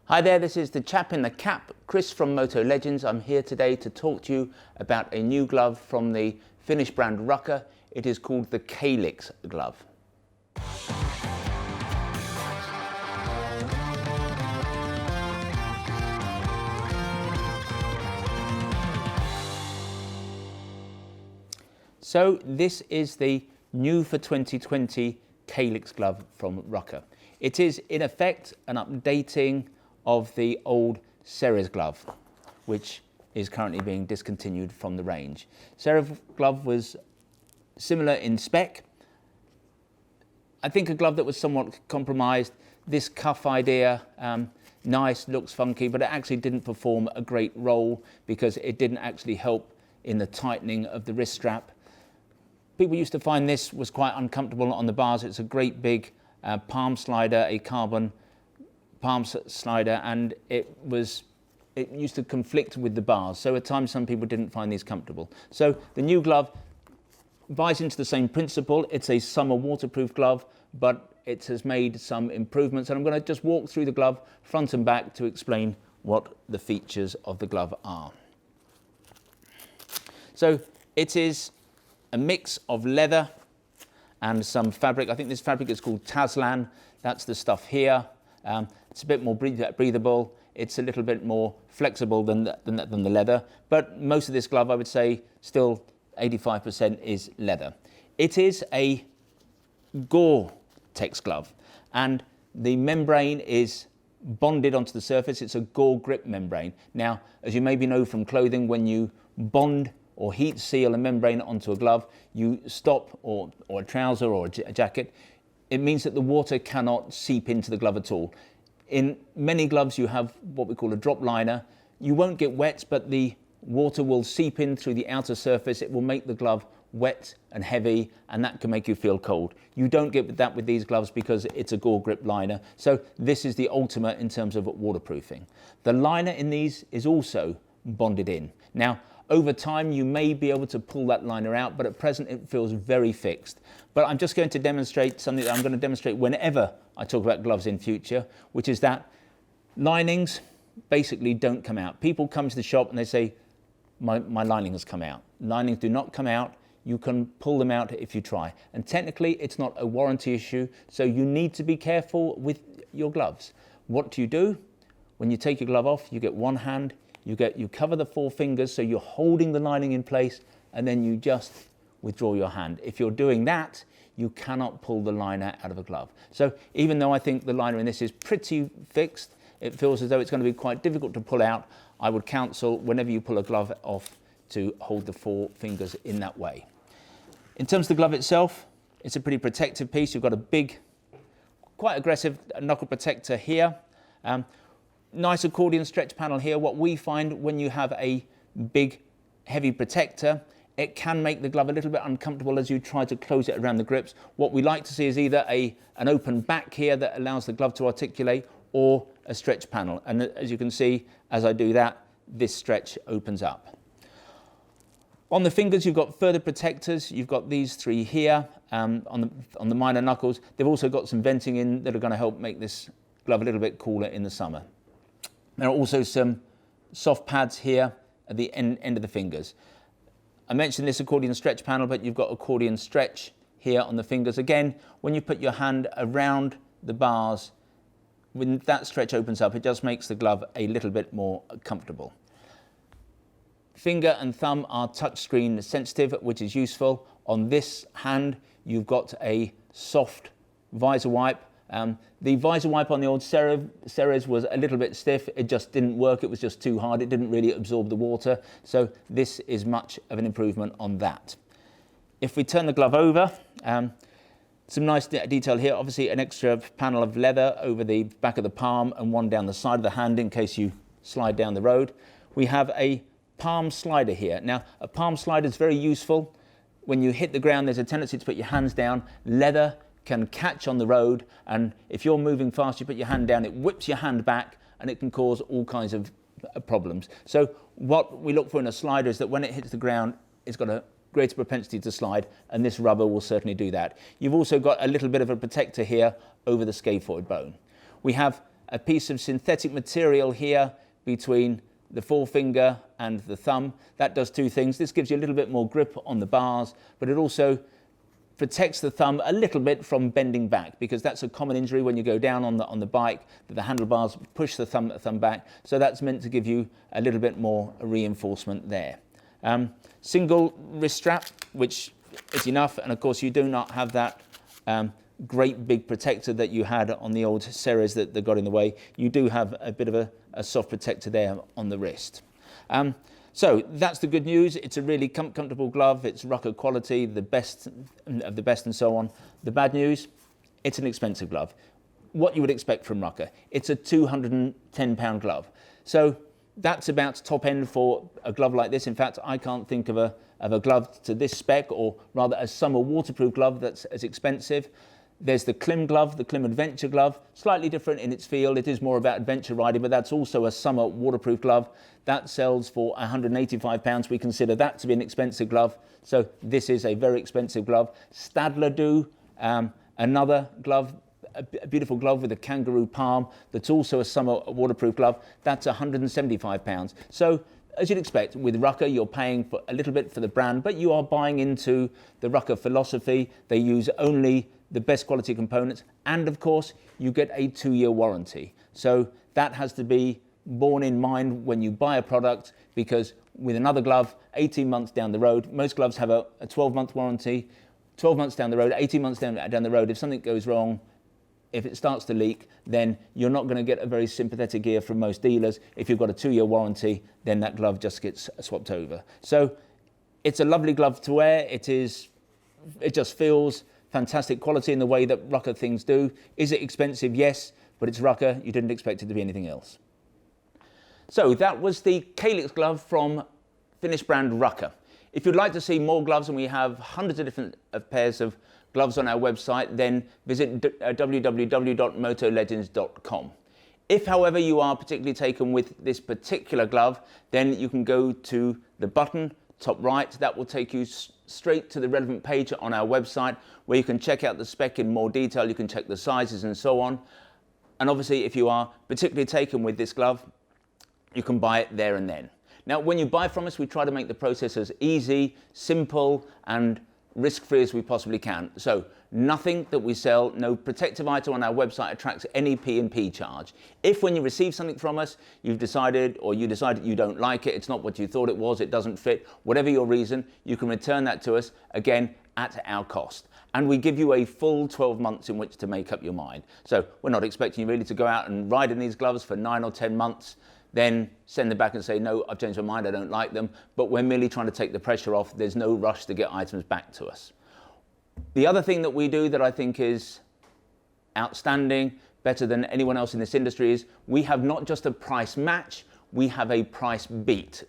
Hi there, this is the chap in the cap, Chris from Moto Legends. I'm here today to talk to you about a new glove from the Finnish brand Rukka. It is called the Kalix glove. So this is the new for 2020 Kalix glove from Rukka. It is in effect an updating of the old Ceres glove, which is currently being discontinued from the range. Ceres glove was similar in spec. I think a glove that was somewhat compromised. This cuff idea, nice, looks funky, but it actually didn't perform a great role because it didn't actually help in the tightening of the wrist strap. People used to find this was quite uncomfortable on the bars. It's a great big palm slider, a carbon palm slider, and it used to conflict with the bars. So at times some people didn't find these comfortable. So the new glove buys into the same principle. It's a summer waterproof glove, but it has made some improvements. And I'm going to just walk through the glove front and back to explain what the features of the glove are. So it is a mix of leather and some fabric. I think this fabric is called Taslan. That's the stuff here. It's a bit more breathable. It's a little bit more flexible than the leather. But most of this glove, I would say, still 85% is leather. It is a Gore-Tex glove, and the membrane is bonded onto the surface. It's a Gore grip membrane. Now, as you maybe know from clothing, when you bond or heat seal a membrane onto a glove, you stop, or a trouser or a jacket, it means that the water cannot seep into the glove at all. In many gloves you have what we call a drop liner. You won't get wet, but the water will seep in through the outer surface. It will make the glove wet and heavy, and that can make you feel cold. You don't get that with these gloves because it's a Gore grip liner. So this is the ultimate in terms of waterproofing. The liner in these is also bonded in. Now, over time, you may be able to pull that liner out, but at present it feels very fixed. But I'm just going to demonstrate something that I'm going to demonstrate whenever I talk about gloves in future, which is that linings basically don't come out. People come to the shop and they say, my lining has come out. Linings do not come out. You can pull them out if you try. And technically, it's not a warranty issue, so you need to be careful with your gloves. What do? When you take your glove off, you get one hand. You cover the four fingers, so you're holding the lining in place, and then you just withdraw your hand. If you're doing that, you cannot pull the liner out of a glove. So even though I think the liner in this is pretty fixed, it feels as though it's going to be quite difficult to pull out. I would counsel, whenever you pull a glove off, to hold the four fingers in that way. In terms of the glove itself, it's a pretty protective piece. You've got a big, quite aggressive knuckle protector here. Nice accordion stretch panel here. What we find when you have a big, heavy protector, it can make the glove a little bit uncomfortable as you try to close it around the grips. What we like to see is either an open back here that allows the glove to articulate, or a stretch panel. And as you can see, as I do that, this stretch opens up. On the fingers, you've got further protectors. You've got these three here on the minor knuckles. They've also got some venting in that are going to help make this glove a little bit cooler in the summer. There are also some soft pads here at the end of the fingers. I mentioned this accordion stretch panel, but you've got accordion stretch here on the fingers. Again, when you put your hand around the bars, when that stretch opens up, it just makes the glove a little bit more comfortable. Finger and thumb are touchscreen sensitive, which is useful. On this hand, you've got a soft visor wipe. The visor wipe on the old Ceres was a little bit stiff. It just didn't work. It was just too hard. It didn't really absorb the water. So this is much of an improvement on that. If we turn the glove over, some nice detail here. Obviously an extra panel of leather over the back of the palm and one down the side of the hand in case you slide down the road. We have a palm slider here. Now, a palm slider is very useful. When you hit the ground, there's a tendency to put your hands down. Leather can catch on the road, and if you're moving fast, you put your hand down, it whips your hand back, and it can cause all kinds of problems. So what we look for in a slider is that when it hits the ground, it's got a greater propensity to slide, and this rubber will certainly do that. You've also got a little bit of a protector here over the scaphoid bone. We have a piece of synthetic material here between the forefinger and the thumb. That does two things. This gives you a little bit more grip on the bars, but it also protects the thumb a little bit from bending back, because that's a common injury when you go down on the bike, that the handlebars push the thumb back. So that's meant to give you a little bit more reinforcement there. Single wrist strap, which is enough, and of course you do not have that great big protector that you had on the old Ceres that got in the way. You do have a bit of a soft protector there on the wrist. So that's the good news. It's a really comfortable glove. It's Rukka quality, the best of the best and so on. The bad news, it's an expensive glove. What you would expect from Rukka. It's a £210 glove. So that's about top end for a glove like this. In fact, I can't think of a glove to this spec, or rather a summer waterproof glove that's as expensive. There's the Klim glove, the Klim Adventure glove, slightly different in its feel. It is more about adventure riding, but that's also a summer waterproof glove. That sells for £185. We consider that to be an expensive glove. So this is a very expensive glove. Stadler do, another glove, a beautiful glove with a kangaroo palm that's also a summer waterproof glove. That's £175. So as you'd expect, with Rukka, you're paying for a little bit for the brand, but you are buying into the Rukka philosophy. They use only the best quality components, and of course you get a 2-year warranty. So that has to be borne in mind when you buy a product, because with another glove, 18 months down the road, most gloves have a 12-month warranty. 12 months down the road, 18 months down the road, if something goes wrong, if it starts to leak, then you're not going to get a very sympathetic ear from most dealers. If you've got a 2-year warranty, then that glove just gets swapped over. So it's a lovely glove to wear. It just feels fantastic quality in the way that Rukka things do. Is it expensive? Yes, but it's Rukka. You didn't expect it to be anything else. So that was the Kalix glove from Finnish brand Rukka. If you'd like to see more gloves, and we have hundreds of different pairs of gloves on our website, then visit www.motolegends.com. If, however, you are particularly taken with this particular glove, then you can go to the button top right. That will take you straight to the relevant page on our website, where you can check out the spec in more detail. You can check the sizes and so on. And obviously, if you are particularly taken with this glove, you can buy it there and then. Now, when you buy from us, we try to make the process as easy, simple, and risk-free as we possibly can. So nothing that we sell, no protective item on our website attracts any P&P charge. If when you receive something from us, you decided you don't like it, it's not what you thought it was, it doesn't fit, whatever your reason, you can return that to us, again, at our cost. And we give you a full 12 months in which to make up your mind. So we're not expecting you really to go out and ride in these gloves for 9 or 10 months, then send them back and say, no, I've changed my mind, I don't like them. But we're merely trying to take the pressure off. There's no rush to get items back to us. The other thing that we do that I think is outstanding, better than anyone else in this industry, is we have not just a price match, we have a price beat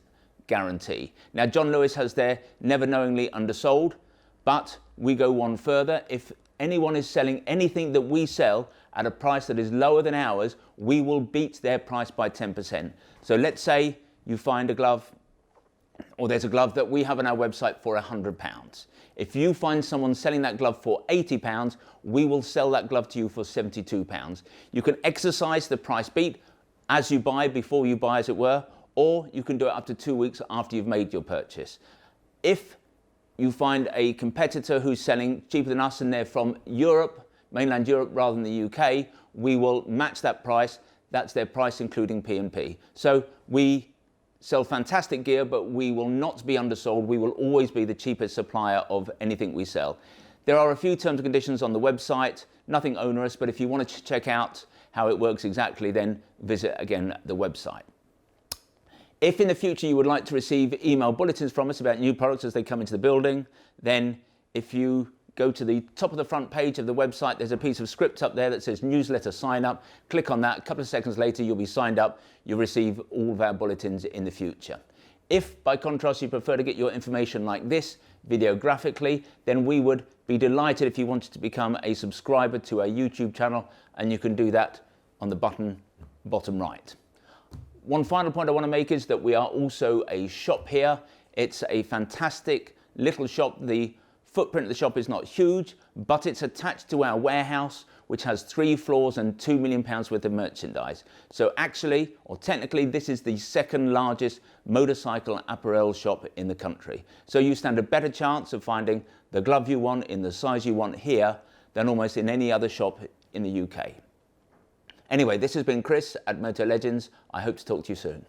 guarantee. Now, John Lewis has their never knowingly undersold, but we go one further. If anyone is selling anything that we sell at a price that is lower than ours, we will beat their price by 10%. So let's say you find a glove, or there's a glove that we have on our website for £100. If you find someone selling that glove for £80, we will sell that glove to you for £72. You can exercise the price beat as you buy, before you buy, as it were, or you can do it up to 2 weeks after you've made your purchase. If you find a competitor who's selling cheaper than us and they're from Europe, mainland Europe rather than the UK, we will match that price. That's their price including P&P. So we sell fantastic gear, but we will not be undersold. We will always be the cheapest supplier of anything we sell. There are a few terms and conditions on the website, nothing onerous, but if you want to check out how it works exactly, then visit again the website. If in the future you would like to receive email bulletins from us about new products as they come into the building, then if you go to the top of the front page of the website, there's a piece of script up there that says newsletter sign up. Click on that. A couple of seconds later, you'll be signed up. You'll receive all of our bulletins in the future. If, by contrast, you prefer to get your information like this, videographically, then we would be delighted if you wanted to become a subscriber to our YouTube channel, and you can do that on the button bottom right. One final point I want to make is that we are also a shop here. It's a fantastic little shop. The Footprint of the shop is not huge, but it's attached to our warehouse, which has 3 floors and £2 million worth of merchandise. So actually, or technically, this is the second largest motorcycle apparel shop in the country. So you stand a better chance of finding the glove you want in the size you want here than almost in any other shop in the UK. Anyway, this has been Chris at Moto Legends. I hope to talk to you soon.